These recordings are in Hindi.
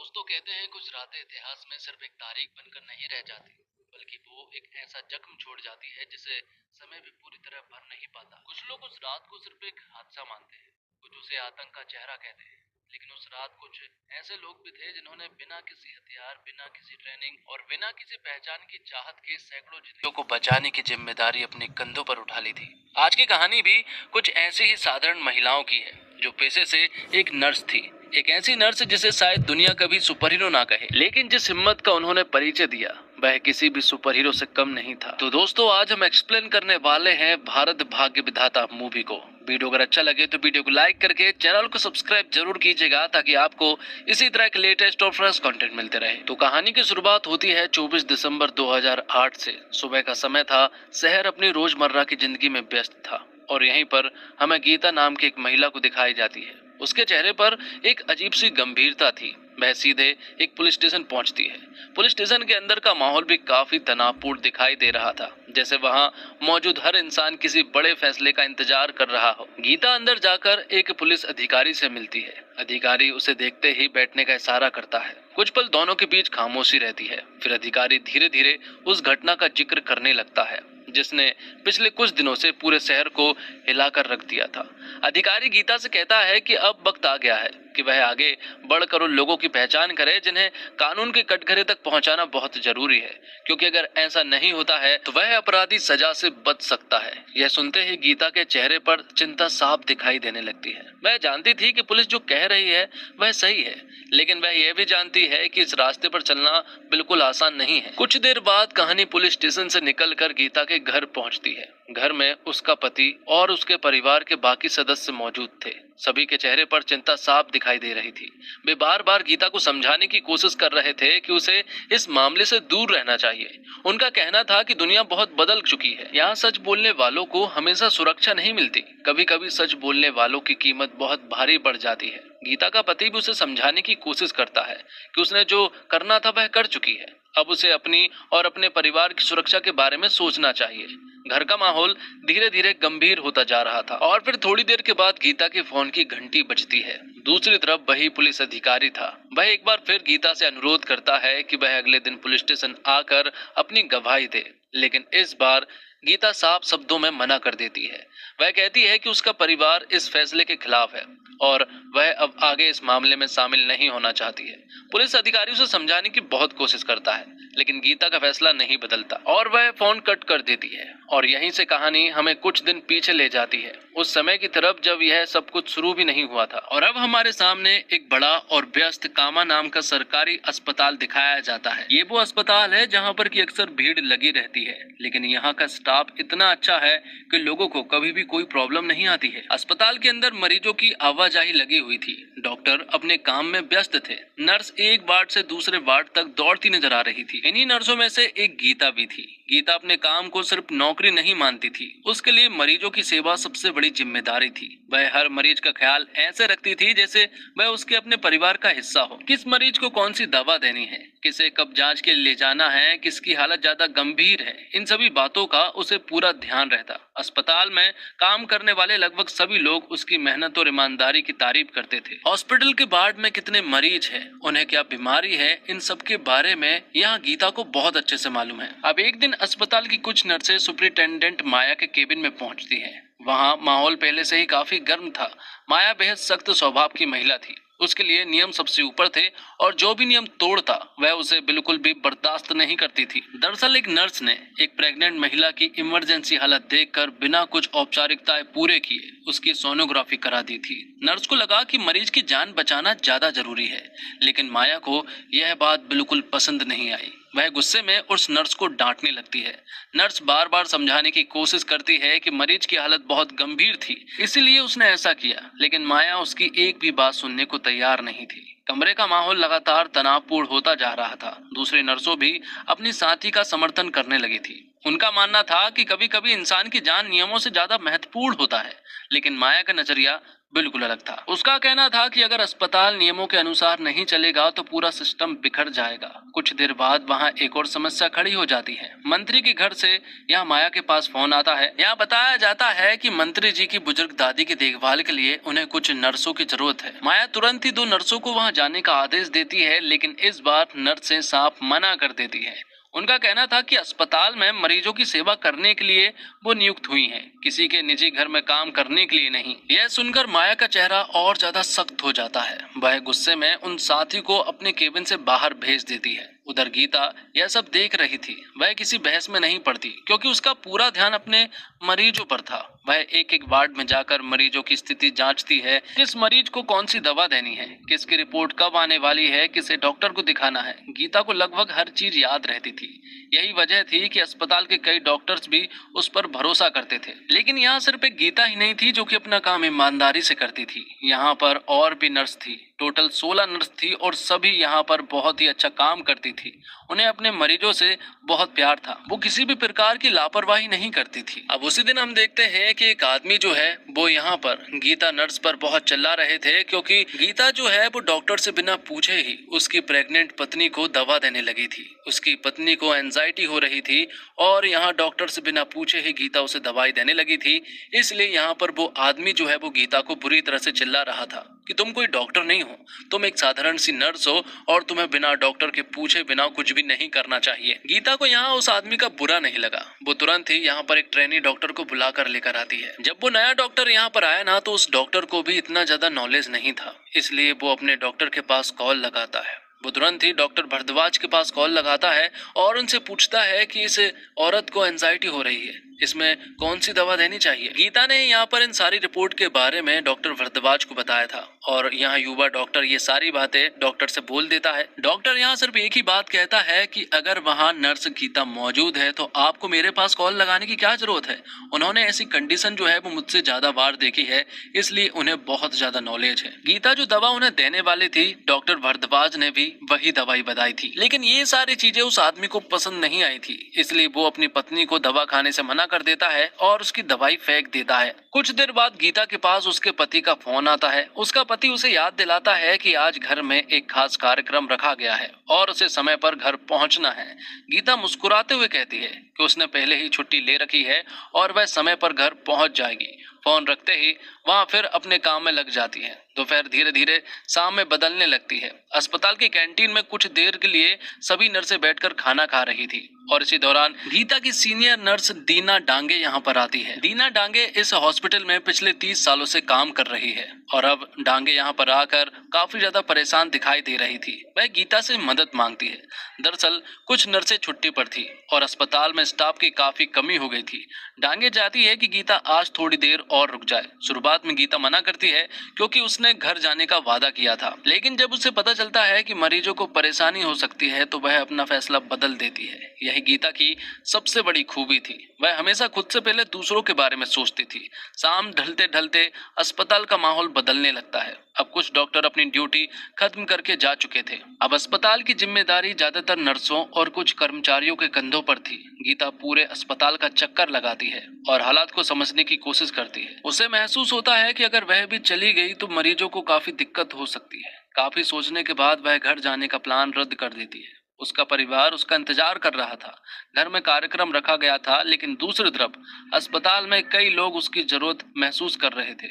दोस्तों कहते हैं कुछ रातें इतिहास में सिर्फ एक तारीख बनकर नहीं रह जाती, बल्कि वो एक ऐसा जख्म छोड़ जाती है जिसे समय भी पूरी तरह भर नहीं पाता। कुछ लोग उस रात को सिर्फ एक हादसा मानते हैं, कुछ उसे आतंक का चेहरा कहते हैं। लेकिन उस रात कुछ ऐसे लोग भी थे जिन्होंने बिना किसी हथियार, बिना किसी ट्रेनिंग और बिना किसी पहचान की चाहत के सैकड़ों जिंदगियों को बचाने की जिम्मेदारी अपने कंधों पर उठा ली थी। आज की कहानी भी कुछ ऐसी ही साधारण महिलाओं की है जो पेशे से एक नर्स थी। एक ऐसी नर्स जिसे शायद दुनिया कभी सुपर हीरो ना कहे, लेकिन जिस हिम्मत का उन्होंने परिचय दिया वह किसी भी सुपर हीरो से कम नहीं था। तो दोस्तों आज हम एक्सप्लेन करने वाले हैं भारत भाग्य विधाता मूवी को। वीडियो अगर अच्छा लगे तो वीडियो को लाइक करके चैनल को सब्सक्राइब जरूर कीजिएगा ताकि आपको इसी तरह के लेटेस्ट और फ्रेश कंटेंट मिलते रहे। तो कहानी की शुरुआत होती है 24 दिसंबर 2008 से। सुबह का समय था, शहर अपनी रोजमर्रा की जिंदगी में व्यस्त था और यहीं पर हमें गीता नाम की एक महिला को दिखाई जाती है। उसके चेहरे पर एक अजीब सी गंभीरता थी। वह सीधे एक पुलिस स्टेशन पहुंचती है। पुलिस स्टेशन के अंदर का माहौल भी काफी तनावपूर्ण दिखाई दे रहा था, जैसे वहां मौजूद हर इंसान किसी बड़े फैसले का इंतजार कर रहा हो। गीता अंदर जाकर एक पुलिस अधिकारी से मिलती है। अधिकारी उसे देखते ही बैठने का इशारा करता है। कुछ पल दोनों के बीच खामोशी रहती है। फिर अधिकारी धीरे धीरे उस घटना का जिक्र करने लगता है जिसने पिछले कुछ दिनों से पूरे शहर को हिलाकर रख दिया था। अधिकारी गीता से कहता है कि अब वक्त आ गया है कि वह आगे बढ़कर उन लोगों की पहचान करे जिन्हें कानून के कटघरे तक पहुंचाना बहुत जरूरी है, क्योंकि अगर ऐसा नहीं होता है तो वह अपराधी सजा से बच सकता है। यह सुनते ही गीता के चेहरे पर चिंता साफ दिखाई देने लगती है। वह जानती थी कि पुलिस जो कह रही है वह सही है, लेकिन वह यह भी जानती है कि इस रास्ते पर चलना बिल्कुल आसान नहीं है। कुछ देर बाद कहानी पुलिस स्टेशन से निकलकर गीता के घर पहुंचती है। घर में उसका पति और उसके परिवार के बाकी सदस्य मौजूद थे। सभी के चेहरे पर चिंता साफ दिखाई दे रही थी। वे बार बार गीता को समझाने की कोशिश कर रहे थे कि उसे इस मामले से दूर रहना चाहिए। उनका कहना था कि दुनिया बहुत बदल चुकी है, यहाँ सच बोलने वालों को हमेशा सुरक्षा नहीं मिलती, कभी कभी सच बोलने वालों की कीमत बहुत भारी पड़ जाती है। गीता का पति भी उसे समझाने की कोशिश करता है कि उसने जो करना था वह कर चुकी है, अब उसे अपनी और अपने परिवार की सुरक्षा के बारे में सोचना चाहिए। घर का माहौल धीरे धीरे गंभीर होता जा रहा था और फिर थोड़ी देर के बाद गीता के फोन की घंटी बजती है। दूसरी तरफ वही पुलिस अधिकारी था। वह एक बार फिर गीता से अनुरोध करता है कि वह अगले दिन पुलिस स्टेशन आकर अपनी गवाही दे, लेकिन इस बार गीता साफ शब्दों में मना कर देती है। वह कहती है कि उसका परिवार इस फैसले के खिलाफ है और वह अब आगे इस मामले में शामिल नहीं होना चाहती है। पुलिस अधिकारी उसे समझाने की बहुत कोशिश करता है, लेकिन गीता का फैसला नहीं बदलता और वह फोन कट कर देती है। और यहीं से कहानी हमें कुछ दिन पीछे ले जाती है, उस समय की तरफ जब यह सब कुछ शुरू भी नहीं हुआ था। और अब हमारे सामने एक बड़ा और व्यस्त कामा नाम का सरकारी अस्पताल दिखाया जाता है। ये वो अस्पताल है जहाँ पर की अक्सर भीड़ लगी रहती है, लेकिन यहाँ का स्टाफ इतना अच्छा है कि लोगों को कभी भी कोई प्रॉब्लम नहीं आती है। अस्पताल के अंदर मरीजों की आवाजाही लगी हुई थी। डॉक्टर अपने काम में व्यस्त थे। नर्स एक वार्ड से दूसरे वार्ड तक दौड़ती नजर आ रही थी। इन्हीं नर्सों में से एक गीता भी थी। गीता अपने काम को सिर्फ नौकरी नहीं मानती थी, उसके लिए मरीजों की सेवा सबसे बड़ी जिम्मेदारी थी। वह हर मरीज का ख्याल ऐसे रखती थी जैसे वह उसके अपने परिवार का हिस्सा हो। किस मरीज को कौन सी दवा देनी है, किसे कब जांच के लिए ले जाना है, किसकी हालत ज्यादा गंभीर है, इन सभी बातों का उसे पूरा ध्यान रहता। अस्पताल में काम करने वाले लगभग सभी लोग उसकी मेहनत और ईमानदारी की तारीफ करते थे। हॉस्पिटल के वार्ड में कितने मरीज हैं, उन्हें क्या बीमारी है, इन सब के बारे में यहाँ गीता को बहुत अच्छे से मालूम है। अब एक दिन अस्पताल की कुछ नर्सें सुपरिटेंडेंट माया के केबिन में पहुंचती हैं। वहाँ माहौल पहले से ही काफी गर्म था। माया बेहद सख्त स्वभाव की महिला थी। उसके लिए नियम सबसे ऊपर थे और जो भी नियम तोड़ता वह उसे बिल्कुल भी बर्दाश्त नहीं करती थी। दरअसल एक नर्स ने एक प्रेग्नेंट महिला की इमरजेंसी हालत देखकर बिना कुछ औपचारिकताएं पूरे किए उसकी सोनोग्राफी करा दी थी। नर्स को लगा कि मरीज की जान बचाना ज्यादा जरूरी है, लेकिन माया को यह बात बिल्कुल पसंद नहीं आई। वह गुस्से में उस नर्स को डांटने लगती है। नर्स बार बार समझाने की कोशिश करती है कि मरीज की हालत बहुत गंभीर थी, इसीलिए उसने ऐसा किया, लेकिन माया उसकी एक भी बात सुनने को तैयार नहीं थी। कमरे का माहौल लगातार तनावपूर्ण होता जा रहा था। दूसरी नर्सों भी अपनी साथी का समर्थन करने लगी थी। उनका मानना था कि कभी कभी इंसान की जान नियमों से ज्यादा महत्वपूर्ण होता है, लेकिन माया का नजरिया बिल्कुल अलग था। उसका कहना था कि अगर अस्पताल नियमों के अनुसार नहीं चलेगा तो पूरा सिस्टम बिखर जाएगा। कुछ देर बाद वहाँ एक और समस्या खड़ी हो जाती है। मंत्री के घर से यहाँ माया के पास फोन आता है। यहाँ बताया जाता है कि मंत्री जी की बुजुर्ग दादी की देखभाल के लिए उन्हें कुछ नर्सों की जरूरत है। माया तुरंत ही 2 नर्सों को वहाँ जाने का आदेश देती है, लेकिन इस बार नर्सें साफ मना कर देती है। उनका कहना था कि अस्पताल में मरीजों की सेवा करने के लिए वो नियुक्त हुई हैं, किसी के निजी घर में काम करने के लिए नहीं। यह सुनकर माया का चेहरा और ज्यादा सख्त हो जाता है। वह गुस्से में उन साथी को अपने केबिन से बाहर भेज देती है। उधर गीता यह सब देख रही थी। वह किसी बहस में नहीं पड़ती क्योंकि उसका पूरा ध्यान अपने मरीजों पर था। वह एक एक वार्ड में जाकर मरीजों की स्थिति जांचती है, किस मरीज को कौन सी दवा देनी है, किसकी रिपोर्ट कब आने वाली है, किसे डॉक्टर को दिखाना है। गीता को लगभग हर चीज याद रहती थी। यही वजह थी कि अस्पताल के कई डॉक्टर्स भी उस पर भरोसा करते थे। लेकिन यहाँ सिर्फ एक गीता ही नहीं थी जो कि अपना काम ईमानदारी से करती थी। यहाँ पर और भी नर्स थी। टोटल 16 नर्स थी और सभी यहाँ पर बहुत ही अच्छा काम करती थी। उन्हें अपने मरीजों से बहुत प्यार था। वो किसी भी प्रकार की लापरवाही नहीं करती थी। अब उसी दिन हम देखते हैं कि एक आदमी जो है वो यहाँ पर गीता नर्स पर बहुत चिल्ला रहे थे, क्योंकि गीता जो है वो डॉक्टर से बिना पूछे ही उसकी प्रेग्नेंट पत्नी को दवा देने लगी थी। उसकी पत्नी को एंजाइटी हो रही थी और यहाँ डॉक्टर से बिना पूछे ही गीता उसे दवाई देने लगी थी। इसलिए यहाँ पर वो आदमी जो है वो गीता को बुरी तरह से चिल्ला रहा था कि तुम कोई डॉक्टर नहीं हो, तुम एक साधारण सी नर्स हो और तुम्हें बिना डॉक्टर के पूछे बिना कुछ भी नहीं करना चाहिए। गीता को यहाँ उस आदमी का बुरा नहीं लगा। वो तुरंत ही यहाँ पर एक ट्रेनी डॉक्टर को बुलाकर लेकर आती है। जब वो नया डॉक्टर यहाँ पर आया ना, तो उस डॉक्टर को भी इतना ज्यादा नॉलेज नहीं था, इसलिए वो अपने डॉक्टर के पास कॉल लगाता है। वो तुरंत ही डॉक्टर भरद्वाज के पास कॉल लगाता है और उनसे पूछता है कि इस औरत को एंजाइटी हो रही है, इसमें कौन सी दवा देनी चाहिए। गीता ने यहाँ पर इन सारी रिपोर्ट के बारे में डॉक्टर भरद्वाज को बताया था और यहाँ युवा डॉक्टर ये सारी बातें डॉक्टर से बोल देता है। डॉक्टर यहाँ सिर्फ एक ही बात कहता है कि अगर वहाँ नर्स गीता मौजूद है तो आपको मेरे पास कॉल लगाने की क्या जरूरत है। उन्होंने ऐसी कंडीशन जो है वो मुझसे ज्यादा बार देखी है, इसलिए उन्हें बहुत ज्यादा नॉलेज है। गीता जो दवा उन्हें देने वाली थी, डॉक्टर भरद्वाज ने भी वही दवाई बताई थी, लेकिन ये सारी चीजें उस आदमी को पसंद नहीं आई थी, इसलिए वो अपनी पत्नी को दवा खाने से मना कर देता है और उसकी दवाई फेंक देता है। कुछ देर बाद गीता के पास उसके पति का फोन आता है। उसका पति उसे याद दिलाता है कि आज घर में एक खास कार्यक्रम रखा गया है और उसे समय पर घर पहुंचना है। गीता मुस्कुराते हुए कहती है कि उसने पहले ही छुट्टी ले रखी है और वह समय पर घर पहुंच जाएगी। फोन रखते ही वहां फिर अपने काम में लग जाती है। दोपहर धीरे धीरे शाम में बदलने लगती है। अस्पताल की कैंटीन में कुछ देर के लिए सभी नर्सें बैठकर खाना खा रही थी और इसी दौरान गीता की सीनियर नर्स दीना डांगे यहाँ पर आती है। दीना डांगे इस हॉस्पिटल में पिछले 30 सालों से काम कर रही है और अब डांगे यहाँ पर आकर काफी ज्यादा परेशान दिखाई दे रही थी। वह गीता से मदद मांगती है। दरअसल कुछ नर्सें छुट्टी पर थी और अस्पताल में स्टाफ की काफी कमी हो गई थी। डांगे चाहती है कि गीता आज थोड़ी देर और रुक जाए। शुरुआत में गीता मना करती है क्योंकि उसने घर जाने का वादा किया था, लेकिन जब उसे पता चलता है कि मरीजों को परेशानी हो सकती है तो वह अपना फैसला बदल देती है। यही गीता की सबसे बड़ी खूबी थी। वह हमेशा खुद से पहले दूसरों के बारे में सोचती थी। शाम ढलते ढलते अस्पताल का माहौल बदलने लगता है। अब कुछ डॉक्टर अपनी ड्यूटी खत्म करके जा चुके थे। अब अस्पताल की जिम्मेदारी ज्यादातर नर्सों और कुछ कर्मचारियों के कंधों पर थी। गीता पूरे अस्पताल का चक्कर लगाती है और हालात को समझने की कोशिश करती है। उसे महसूस होता है कि अगर वह भी चली गई तो मरीजों को काफी दिक्कत हो सकती है। काफी सोचने के बाद वह घर जाने का प्लान रद्द कर देती है। उसका परिवार उसका इंतजार कर रहा था। घर में कार्यक्रम रखा गया था, लेकिन दूसरी तरफ अस्पताल में कई लोग उसकी जरूरत महसूस कर रहे थे।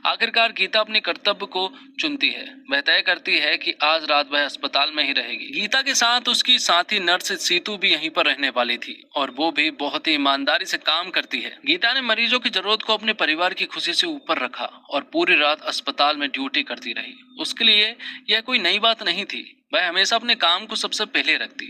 आखिरकार गीता अपने कर्तव्य को चुनती है। वह तय करती है कि आज रात वह अस्पताल में ही रहेगी। गीता के साथ उसकी साथी नर्स सीतू भी यहीं पर रहने वाली थी और वो भी बहुत ही ईमानदारी से काम करती है। गीता ने मरीजों की जरूरत को अपने परिवार की खुशी से ऊपर रखा और पूरी रात अस्पताल में ड्यूटी करती रही। उसके लिए यह कोई नई बात नहीं थी। वह हमेशा अपने काम को सबसे पहले रखती।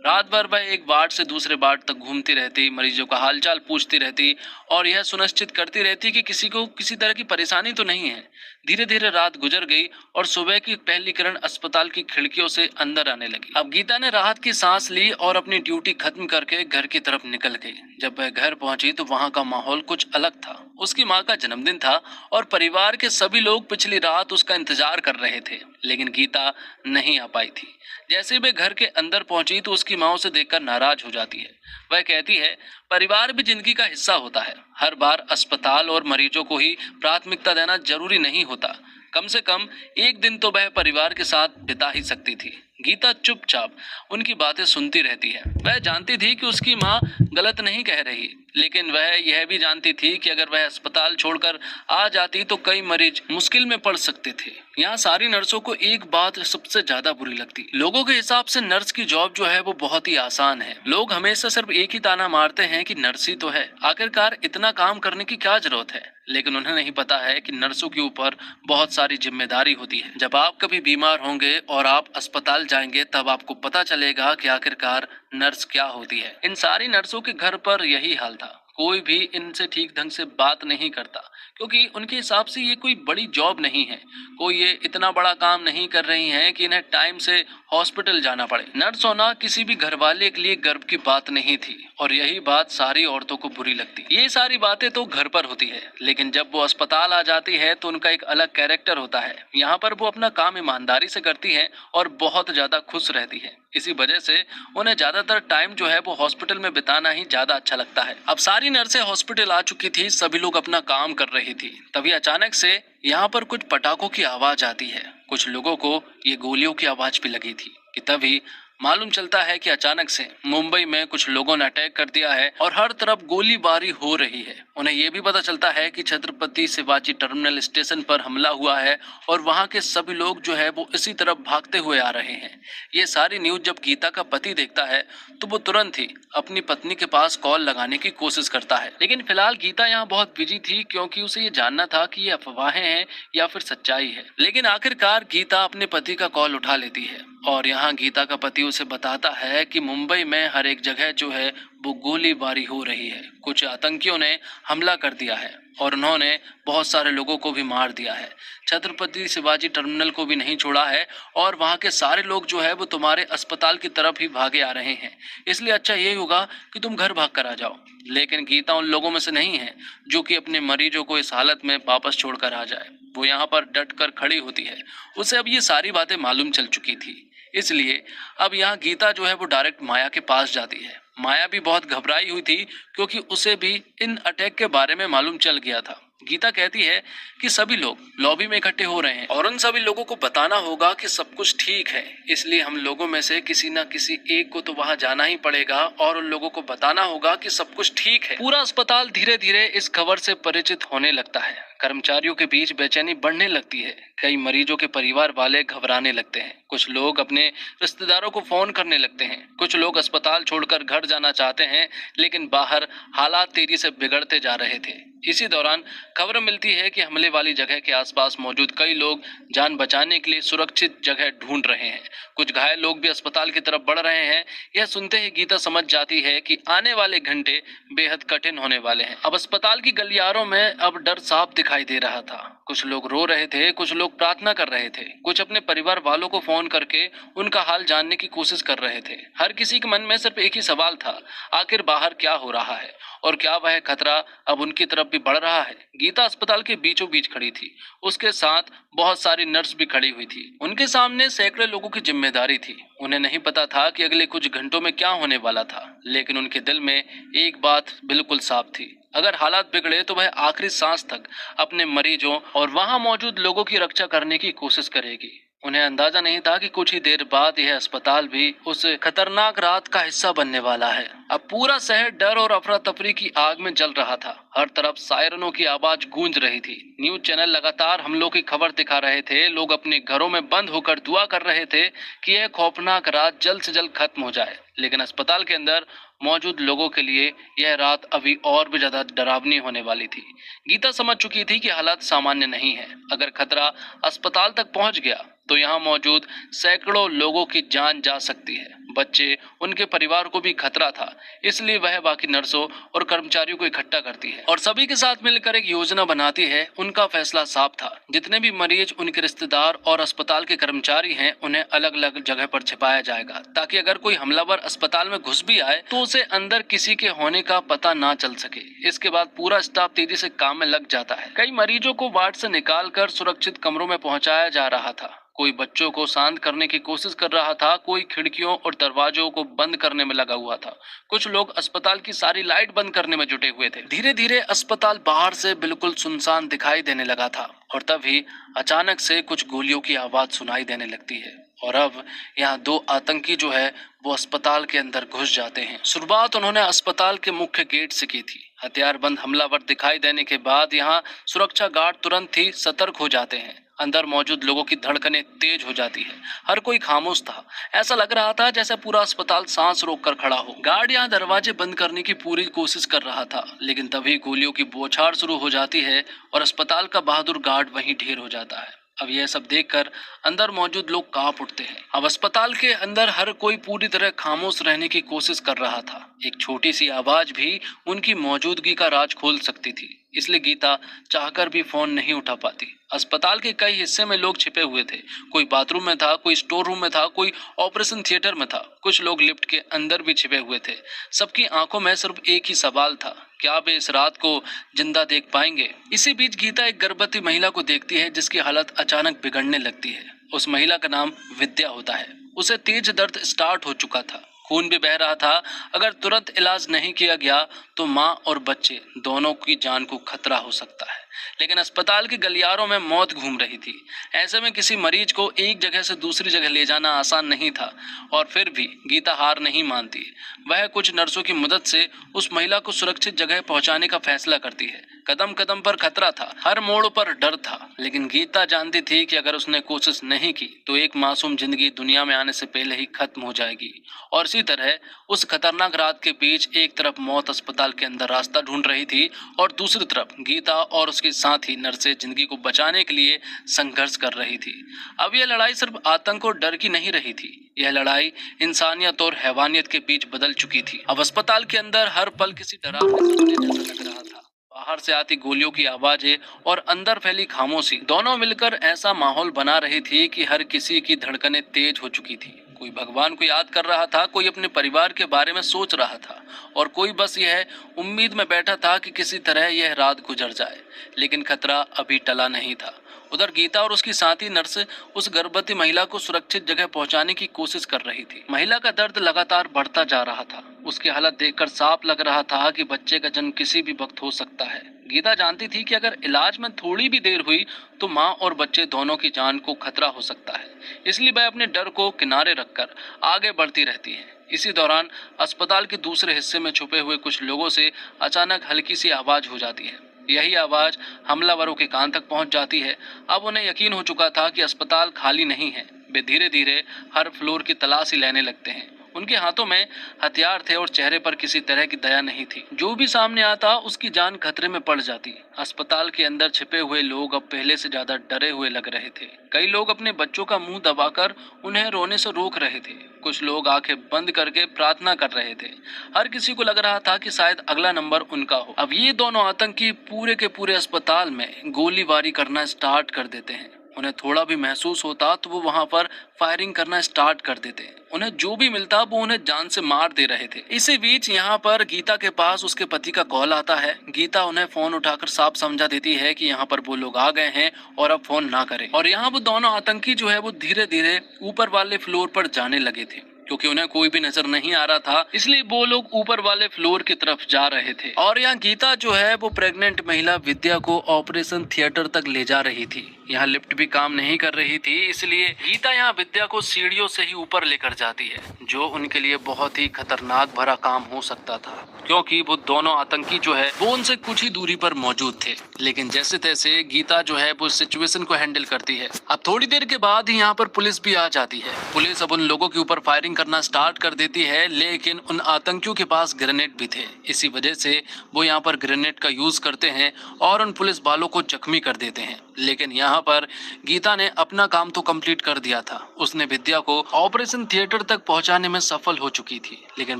रात भर वह एक वार्ड से दूसरे वार्ड तक घूमती रहती, मरीजों का हालचाल पूछती रहती और यह सुनिश्चित करती रहती कि किसी को किसी तरह की परेशानी तो नहीं है। धीरे धीरे रात गुजर गई और सुबह की पहली किरण अस्पताल की खिड़कियों से अंदर आने लगी। अब गीता ने राहत की सांस ली और अपनी ड्यूटी खत्म करके घर की तरफ निकल गई। जब वह घर पहुंची तो वहां का माहौल कुछ अलग था। उसकी माँ का जन्मदिन था और परिवार के सभी लोग पिछली रात उसका इंतजार कर रहे थे, लेकिन गीता नहीं आ पाई थी। जैसे वे घर के अंदर पहुंची तो उसकी माँ उसे देखकर नाराज हो जाती है। वह कहती है, परिवार भी जिंदगी का हिस्सा होता है। हर बार अस्पताल और मरीजों को ही प्राथमिकता देना जरूरी नहीं होता। कम से कम एक दिन तो वह परिवार के साथ बिता ही सकती थी। गीता चुपचाप उनकी बातें सुनती रहती है। वह जानती थी कि उसकी माँ गलत नहीं कह रही, लेकिन वह यह भी जानती थी कि अगर वह अस्पताल छोड़कर आ जाती तो कई मरीज मुश्किल में पड़ सकते थे। यहाँ सारी नर्सों को एक बात सबसे ज्यादा बुरी लगती। लोगों के हिसाब से नर्स की जॉब जो है वो बहुत ही आसान है। लोग हमेशा सिर्फ एक ही ताना मारते हैं कि नर्स ही तो है, आखिरकार इतना काम करने की क्या जरूरत है। लेकिन उन्हें नहीं पता है कि नर्सों के ऊपर बहुत सारी जिम्मेदारी होती है। जब आप कभी बीमार होंगे और आप अस्पताल जाएंगे तब आपको पता चलेगा कि आखिरकार नर्स क्या होती है। इन सारी नर्सों के घर पर यही हाल था। कोई भी इनसे ठीक ढंग से बात नहीं करता, क्योंकि उनके हिसाब से ये कोई बड़ी जॉब नहीं है। कोई ये इतना बड़ा काम नहीं कर रही हैं कि इन्हें टाइम से हॉस्पिटल जाना पड़े। नर्स होना किसी भी घर वाले के लिए गर्व की बात नहीं थी और यही बात सारी औरतों को बुरी लगती। ये सारी बातें तो घर पर होती है, लेकिन जब वो अस्पताल आ जाती है तो उनका एक अलग कैरेक्टर होता है। यहाँ पर वो अपना काम ईमानदारी से करती है और बहुत ज्यादा खुश रहती है। इसी वजह से उन्हें ज्यादातर टाइम जो है वो हॉस्पिटल में बिताना ही ज्यादा अच्छा लगता है। अब सारी नर्सें हॉस्पिटल आ चुकी थी, सभी लोग अपना काम कर रही थी। तभी अचानक से यहाँ पर कुछ पटाखों की आवाज आती है। कुछ लोगों को ये गोलियों की आवाज भी लगी थी कि तभी मालूम चलता है कि अचानक से मुंबई में कुछ लोगों ने अटैक कर दिया है और हर तरफ गोलीबारी हो रही है। उन्हें यह भी पता चलता है कि छत्रपति शिवाजी टर्मिनल स्टेशन पर हमला हुआ है और वहां के सभी लोग जो है वो इसी तरफ भागते हुए आ रहे हैं। ये सारी न्यूज जब गीता का पति देखता है तो वो तुरंत ही अपनी पत्नी के पास कॉल लगाने की कोशिश करता है। लेकिन फिलहाल गीता यहाँ बहुत बिजी थी, क्योंकि उसे ये जानना था कि ये अफवाहें हैं या फिर सच्चाई है। लेकिन आखिरकार गीता अपने पति का कॉल उठा लेती है और यहाँ गीता का पति उसे बताता है कि मुंबई में हर एक जगह जो है वो गोलीबारी हो रही है। कुछ आतंकियों ने हमला कर दिया है और उन्होंने बहुत सारे लोगों को भी मार दिया है। छत्रपति शिवाजी टर्मिनल को भी नहीं छोड़ा है और वहाँ के सारे लोग जो है वो तुम्हारे अस्पताल की तरफ ही भागे आ रहे हैं। इसलिए अच्छा यही होगा कि तुम घर भाग कर आ जाओ। लेकिन गीता उन लोगों में से नहीं है जो कि अपने मरीजों को इस हालत में वापस छोड़कर आ जाए। वो यहाँ पर डट कर खड़ी होती है। उसे अब ये सारी बातें मालूम चल चुकी थी, इसलिए अब यहाँ गीता जो है वो डायरेक्ट माया के पास जाती है। माया भी बहुत घबराई हुई थी, क्योंकि उसे भी इन अटैक के बारे में मालूम चल गया था। गीता कहती है कि सभी लोग लॉबी में इकट्ठे हो रहे हैं और उन सभी लोगों को बताना होगा कि सब कुछ ठीक है। इसलिए हम लोगों में से किसी न किसी एक को तो वहां जाना ही पड़ेगा और उन लोगों को बताना होगा कि सब कुछ ठीक है। पूरा अस्पताल धीरे धीरे इस खबर से परिचित होने लगता है। कर्मचारियों के बीच बेचैनी बढ़ने लगती है। कई मरीजों के परिवार वाले घबराने लगते हैं। कुछ लोग अपने रिश्तेदारों को फोन करने लगते हैं। कुछ लोग अस्पताल छोड़कर घर जाना चाहते हैं, लेकिन बाहर हालात तेजी से बिगड़ते जा रहे थे। इसी दौरान खबर मिलती है कि हमले वाली जगह के आसपास मौजूद कई लोग जान बचाने के लिए सुरक्षित जगह ढूंढ रहे हैं। कुछ घायल लोग भी अस्पताल की तरफ बढ़ रहे हैं। यह सुनते ही गीता समझ जाती है कि आने वाले घंटे बेहद कठिन होने वाले हैं। अब अस्पताल की गलियारों में अब डर साफ दिखाई दे रहा था। कुछ लोग रो रहे थे, कुछ लोग प्रार्थना कर रहे थे, कुछ अपने परिवार वालों को फोन करके उनका हाल जानने की कोशिश कर रहे थे। हर किसी के मन में सिर्फ एक ही सवाल था, आखिर बाहर क्या हो रहा है और क्या वह खतरा अब उनकी तरफ भी बढ़ रहा है। गीता अस्पताल के बीचों बीच खड़ी थी। उसके साथ बहुत सारी नर्स भी खड़ी हुई थी। उनके सामने सैकड़ों लोगों की जिम्मेदारी थी। उन्हें नहीं पता था कि अगले कुछ घंटों में क्या होने वाला था, लेकिन उनके दिल में एक बात बिल्कुल साफ थी, अगर हालात बिगड़े तो वह आखिरी सांस तक अपने मरीजों और वहां मौजूद लोगों की रक्षा करने की कोशिश करेगी। उन्हें अंदाजा नहीं था कि कुछ ही देर बाद यह अस्पताल भी उस खतरनाक रात का हिस्सा बनने वाला है। अब पूरा शहर डर और अफरा तफरी की आग में जल रहा था। हर तरफ सायरनों की आवाज गूंज रही थी। न्यूज चैनल लगातार हमलों की खबर दिखा रहे थे। लोग अपने घरों में बंद होकर दुआ कर रहे थे कि यह खौफनाक रात जल्द से जल्द खत्म हो जाए। लेकिन अस्पताल के अंदर मौजूद लोगों के लिए यह रात अभी और भी ज्यादा डरावनी होने वाली थी। गीता समझ चुकी थी कि हालात सामान्य नहीं है। अगर खतरा अस्पताल तक पहुंच गया तो यहाँ मौजूद सैकड़ों लोगों की जान जा सकती है। बच्चे, उनके परिवार को भी खतरा था, इसलिए वह बाकी नर्सों और कर्मचारियों को इकट्ठा करती है और सभी के साथ मिलकर एक योजना बनाती है। उनका फैसला साफ था, जितने भी मरीज, उनके रिश्तेदार और अस्पताल के कर्मचारी हैं, उन्हें अलग अलग जगह पर छिपाया जाएगा, ताकि अगर कोई हमलावर अस्पताल में घुस भी आए तो उसे अंदर किसी के होने का पता ना चल सके। इसके बाद पूरा स्टाफ तेजी से काम में लग जाता है। कई मरीजों को वार्ड से निकालकर सुरक्षित कमरों में पहुंचाया जा रहा था। कोई बच्चों को शांत करने की कोशिश कर रहा था, कोई खिड़कियों और दरवाजों को बंद करने में लगा हुआ था, कुछ लोग अस्पताल की सारी लाइट बंद करने में जुटे हुए थे। धीरे धीरे अस्पताल बाहर से बिल्कुल सुनसान दिखाई देने लगा था और तभी अचानक से कुछ गोलियों की आवाज सुनाई देने लगती है और अब यहाँ दो आतंकी जो है वो अस्पताल के अंदर घुस जाते हैं। शुरुआत उन्होंने अस्पताल के मुख्य गेट से की थी। हथियारबंद हमलावर दिखाई देने के बाद यहाँ सुरक्षा गार्ड तुरंत ही सतर्क हो जाते हैं। अंदर मौजूद लोगों की धड़कनें तेज हो जाती है। हर कोई खामोश था। ऐसा लग रहा था जैसे पूरा अस्पताल सांस रोककर खड़ा हो। गार्ड यहाँ दरवाजे बंद करने की पूरी कोशिश कर रहा था, लेकिन तभी गोलियों की बौछार शुरू हो जाती है और अस्पताल का बहादुर गार्ड वहीं ढेर हो जाता है। अब यह सब देखकर अंदर मौजूद लोग कांप उठते हैं। अब अस्पताल के अंदर हर कोई पूरी तरह खामोश रहने की कोशिश कर रहा था। एक छोटी सी आवाज भी उनकी मौजूदगी का राज खोल सकती थी, इसलिए गीता चाहकर भी फोन नहीं उठा पाती। अस्पताल के कई हिस्से में लोग छिपे हुए थे। कोई बाथरूम में था, कोई स्टोर रूम में था, कोई ऑपरेशन थिएटर में था, कुछ लोग लिफ्ट के अंदर भी छिपे हुए थे। सबकी आंखों में सिर्फ एक ही सवाल था, क्या वे इस रात को जिंदा देख पाएंगे। इसी बीच गीता एक गर्भवती महिला को देखती है जिसकी हालत अचानक बिगड़ने लगती है। उस महिला का नाम विद्या होता है। उसे तेज दर्द स्टार्ट हो चुका था, खून भी बह रहा था। अगर तुरंत इलाज नहीं किया गया तो माँ और बच्चे दोनों की जान को खतरा हो सकता है। लेकिन अस्पताल के गलियारों में मौत घूम रही थी। ऐसे में किसी मरीज को एक जगह से दूसरी जगह ले जाना आसान नहीं था और फिर भी गीता हार नहीं मानती। वह कुछ नर्सों की मदद से उस महिला को सुरक्षित जगह पहुंचाने का फैसला करती है। कदम कदम पर खतरा था, हर मोड़ पर डर था, लेकिन गीता जानती थी कि अगर उसने कोशिश नहीं की तो एक मासूम जिंदगी दुनिया में आने से पहले ही खत्म हो जाएगी। और इसी तरह उस खतरनाक रात के बीच एक तरफ मौत अस्पताल के अंदर रास्ता ढूंढ रही थी और दूसरी तरफ गीता और उसके साथ ही नर्सें जिंदगी को बचाने के लिए संघर्ष कर रही थी। अब यह लड़ाई सिर्फ आतंक और डर की नहीं रही थी, यह लड़ाई इंसानियत और हैवानियत के बीच बदल चुकी थी। अब अस्पताल के अंदर हर पल किसी डरावने सपने जैसा लग रहा था। बाहर से आती गोलियों की आवाजें और अंदर फैली खामोशी दोनों मिलकर ऐसा माहौल बना रही थी कि हर किसी की धड़कनें तेज हो चुकी थी। कोई भगवान को याद कर रहा था, कोई अपने परिवार के बारे में सोच रहा था और कोई बस यह उम्मीद में बैठा था कि किसी तरह यह रात गुजर जाए। लेकिन खतरा अभी टला नहीं था। उधर गीता और उसकी साथी नर्स उस गर्भवती महिला को सुरक्षित जगह पहुंचाने की कोशिश कर रही थी। महिला का दर्द लगातार बढ़ता जा रहा था। उसकी हालत देखकर साफ लग रहा था कि बच्चे का जन्म किसी भी वक्त हो सकता है। गीता जानती थी कि अगर इलाज में थोड़ी भी देर हुई तो माँ और बच्चे दोनों की जान को खतरा हो सकता है। इसलिए वह अपने डर को किनारे रखकर आगे बढ़ती रहती है। इसी दौरान अस्पताल के दूसरे हिस्से में छुपे हुए कुछ लोगों से अचानक हल्की सी आवाज हो जाती है। यही आवाज हमलावरों के कान तक पहुंच जाती है। अब उन्हें यकीन हो चुका था कि अस्पताल खाली नहीं है। वे धीरे धीरे हर फ्लोर की तलाशी लेने लगते हैं। उनके हाथों में हथियार थे और चेहरे पर किसी तरह की दया नहीं थी। जो भी सामने आता उसकी जान खतरे में पड़ जाती। अस्पताल के अंदर छिपे हुए लोग अब पहले से ज्यादा डरे हुए लग रहे थे। कई लोग अपने बच्चों का मुंह दबाकर उन्हें रोने से रोक रहे थे। कुछ लोग आंखें बंद करके प्रार्थना कर रहे थे। हर किसी को लग रहा था कि शायद अगला नंबर उनका हो। अब ये दोनों आतंकी पूरे के पूरे अस्पताल में गोलीबारी करना स्टार्ट कर देते हैं। उन्हें थोड़ा भी महसूस होता तो वो वहां पर फायरिंग करना स्टार्ट कर देते। उन्हें जो भी मिलता वो उन्हें जान से मार दे रहे थे। इसी बीच यहाँ पर गीता के पास उसके पति का कॉल आता है। गीता उन्हें फोन उठाकर साफ समझा देती है कि यहाँ पर वो लोग आ गए हैं और अब फोन ना करें। और यहाँ वो दोनों आतंकी जो है वो धीरे धीरे ऊपर वाले फ्लोर पर जाने लगे थे। क्योंकि उन्हें कोई भी नजर नहीं आ रहा था, इसलिए वो लोग ऊपर वाले फ्लोर की तरफ जा रहे थे। और यहाँ गीता जो है वो प्रेग्नेंट महिला विद्या को ऑपरेशन थिएटर तक ले जा रही थी। यहाँ लिफ्ट भी काम नहीं कर रही थी, इसलिए गीता यहाँ विद्या को सीढ़ियों से ही ऊपर लेकर जाती है, जो उनके लिए बहुत ही खतरनाक भरा काम हो सकता था, क्योंकि वो दोनों आतंकी जो है वो उनसे कुछ ही दूरी पर मौजूद थे। लेकिन जैसे तैसे गीता जो है वो सिचुएशन को हैंडल करती है। अब थोड़ी देर के बाद ही यहाँ पर पुलिस भी आ जाती है। पुलिस अब उन लोगों के ऊपर फायरिंग करना स्टार्ट कर देती है, लेकिन उन आतंकियों के पास ग्रेनेड भी थे। इसी वजह से वो यहाँ पर ग्रेनेड का यूज करते हैं और उन पुलिस वालों को जख्मी कर देते हैं। लेकिन यहाँ पर गीता ने अपना काम तो कंप्लीट कर दिया था। उसने विद्या को ऑपरेशन थिएटर तक पहुंचाने में सफल हो चुकी थी, लेकिन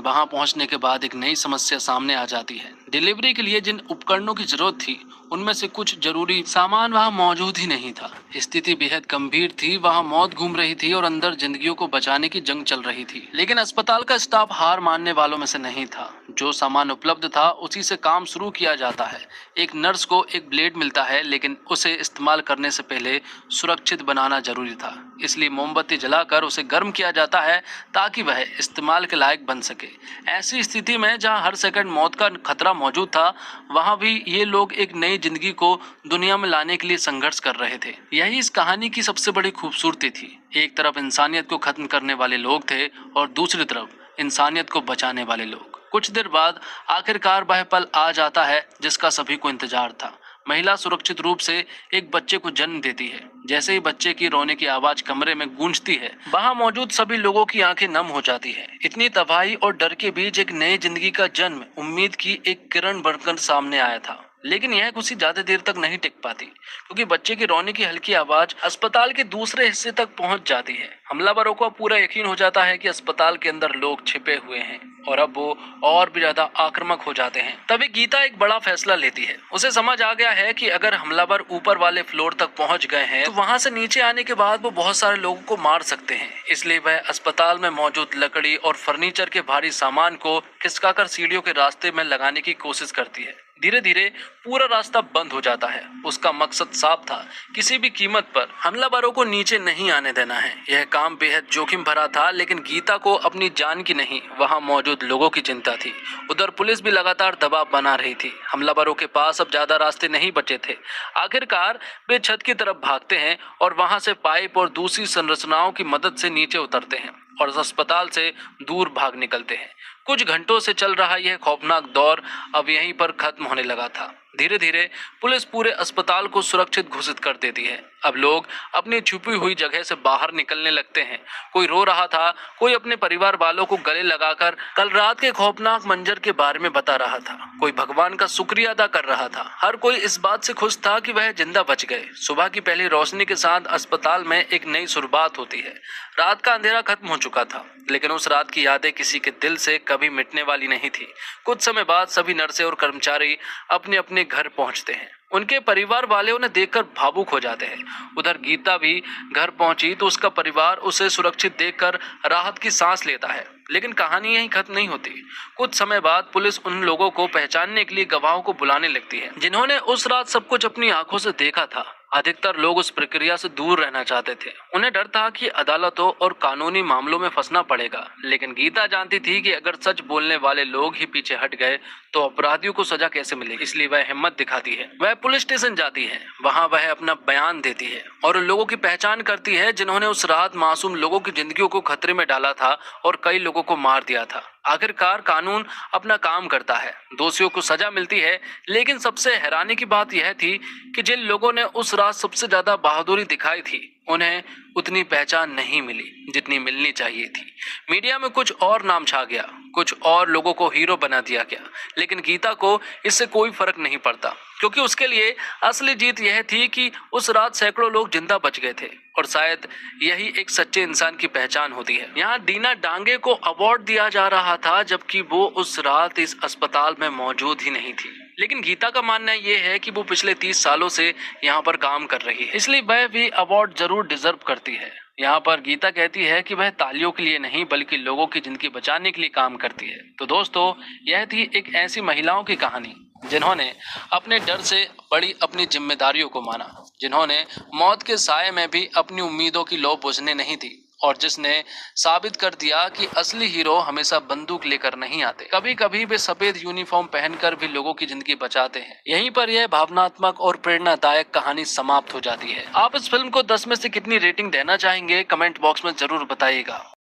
वहां पहुंचने के बाद एक नई समस्या सामने आ जाती है। डिलीवरी के लिए जिन उपकरणों की जरूरत थी उनमें से कुछ जरूरी सामान वहां मौजूद ही नहीं था। स्थिति बेहद गंभीर थी, वहां मौत घूम रही थी और अंदर जिंदगियों को बचाने की जंग चल रही थी। लेकिन अस्पताल का स्टाफ हार मानने वालों में से नहीं था। जो सामान उपलब्ध था उसी से काम शुरू किया जाता है। एक नर्स को एक ब्लेड मिलता है, लेकिन उसे इस्तेमाल करने से पहले सुरक्षित बनाना जरूरी था। इसलिए मोमबत्ती जलाकर उसे गर्म किया जाता है ताकि वह इस्तेमाल के लायक बन सके। ऐसी स्थिति में जहां हर सेकंड मौत का खतरा मौजूद था, वहां भी ये लोग एक नई जिंदगी को दुनिया में लाने के लिए संघर्ष कर रहे थे। यही इस कहानी की सबसे बड़ी खूबसूरती थी। एक तरफ इंसानियत को खत्म करने वाले लोग थे और दूसरी तरफ इंसानियत को बचाने वाले लोग। कुछ देर बाद आखिरकार वह पल आ जाता है जिसका सभी को इंतजार था। महिला सुरक्षित रूप से एक बच्चे को जन्म देती है। जैसे ही बच्चे की रोने की आवाज कमरे में गूंजती है, वहां मौजूद सभी लोगों की आंखें नम हो जाती है। इतनी तबाही और डर के बीच एक नई जिंदगी का जन्म उम्मीद की एक किरण बनकर सामने आया था। लेकिन यह खुशी ज्यादा देर तक नहीं टिक पाती, क्योंकि बच्चे की रोने की हल्की आवाज अस्पताल के दूसरे हिस्से तक पहुंच जाती है। हमलावरों को पूरा यकीन हो जाता है कि अस्पताल के अंदर लोग छिपे हुए हैं और अब वो और भी ज्यादा आक्रामक हो जाते हैं। तभी गीता एक बड़ा फैसला लेती है। उसे समझ आ गया है कि अगर हमलावर ऊपर वाले फ्लोर तक पहुंच गए हैं तो वहां से नीचे आने के बाद वो बहुत सारे लोगों को मार सकते हैं। इसलिए वह अस्पताल में मौजूद लकड़ी और फर्नीचर के भारी सामान को खिसकाकर सीढ़ियों के रास्ते में लगाने की कोशिश करती है। धीरे धीरे पूरा रास्ता बंद हो जाता है। उसका मकसद साफ था, किसी भी कीमत पर हमलावरों को नीचे नहीं आने देना है। यह काम बेहद जोखिम भरा था, लेकिन गीता को अपनी जान की नहीं, वहां मौजूद लोगों की चिंता थी। उधर पुलिस भी लगातार दबाव बना रही थी। हमलावरों के पास अब ज्यादा रास्ते नहीं बचे थे। आखिरकार वे छत की तरफ भागते हैं और वहां से पाइप और दूसरी संरचनाओं की मदद से नीचे उतरते हैं और अस्पताल से दूर भाग निकलते हैं। कुछ घंटों से चल रहा यह खौफनाक दौर अब यहीं पर खत्म होने लगा था। धीरे धीरे पुलिस पूरे अस्पताल को सुरक्षित घोषित कर देती है। अब लोग अपनी छुपी हुई जगह से बाहर निकलने लगते हैं। कोई रो रहा था, कोई अपने परिवार वालों को गले लगाकर कल रात के खौफनाक मंजर के बारे में बता रहा था, कोई भगवान का शुक्रिया अदा कर रहा था। हर कोई इस बात से खुश था कि वह जिंदा बच गए। सुबह की पहली रोशनी के साथ अस्पताल में एक नई शुरुआत होती है। रात का अंधेरा खत्म हो चुका था, लेकिन उस रात की यादें किसी के दिल से कभी मिटने वाली नहीं थी। कुछ समय बाद सभी नर्सें और कर्मचारी अपने अपने घर पहुंचते हैं। उनके परिवार वाले उन्हें देखकर भावुक हो जाते हैं। उधर गीता भी घर पहुंची तो उसका परिवार उसे सुरक्षित देखकर राहत की सांस लेता है। लेकिन कहानी यहीं खत्म नहीं होती। कुछ समय बाद पुलिस उन लोगों को पहचानने के लिए गवाहों को बुलाने लगती है जिन्होंने उस रात सब कुछ अपनी आंखों से देखा था। अधिकतर लोग उस प्रक्रिया से दूर रहना चाहते थे। उन्हें डर था कि अदालतों और कानूनी मामलों में फंसना पड़ेगा। लेकिन गीता जानती थी कि अगर सच बोलने वाले लोग ही पीछे हट गए तो अपराधियों को सजा कैसे मिलेगी। इसलिए वह हिम्मत दिखाती है। वह पुलिस स्टेशन जाती है। वहां वह अपना बयान देती है और उन लोगों की पहचान करती है जिन्होंने उस रात मासूम लोगों की जिंदगियों को खतरे में डाला था और कई लोगों को मार दिया था। आखिरकार कानून अपना काम करता है, दोषियों को सजा मिलती है। लेकिन सबसे हैरानी की बात यह थी कि जिन लोगों ने उस रात सबसे ज्यादा बहादुरी दिखाई थी, उन्हें उतनी पहचान नहीं मिली जितनी मिलनी चाहिए थी। मीडिया में कुछ और नाम छा गया, कुछ और लोगों को हीरो बना दिया गया, लेकिन गीता को इससे कोई फर्क नहीं पड़ता, क्योंकि उसके लिए असली जीत यह थी कि उस रात सैकड़ों लोग जिंदा बच गए थे और शायद यही एक सच्चे इंसान की पहचान होती है। यहाँ दीना डांगे को अवार्ड दिया जा रहा था, जबकि वो उस रात इस अस्पताल में मौजूद ही नहीं थी। लेकिन गीता का मानना यह है कि वो पिछले 30 सालों से यहाँ पर काम कर रही है, इसलिए वह भी अवार्ड जरूर डिजर्व करती है। यहाँ पर गीता कहती है कि वह तालियों के लिए नहीं बल्कि लोगों की जिंदगी बचाने के लिए काम करती है। तो दोस्तों, यह थी एक ऐसी महिलाओं की कहानी जिन्होंने अपने डर से बड़ी अपनी जिम्मेदारियों को माना, जिन्होंने मौत के साए में भी अपनी उम्मीदों की लौ बुझने नहीं दी और जिसने साबित कर दिया कि असली हीरो हमेशा बंदूक लेकर नहीं आते। कभी कभी वे सफेद यूनिफॉर्म पहनकर भी लोगों की जिंदगी बचाते हैं। यहीं पर यह भावनात्मक और प्रेरणादायक कहानी समाप्त हो जाती है। आप इस फिल्म को 10 में से कितनी रेटिंग देना चाहेंगे, कमेंट बॉक्स में जरूर बताइएगा।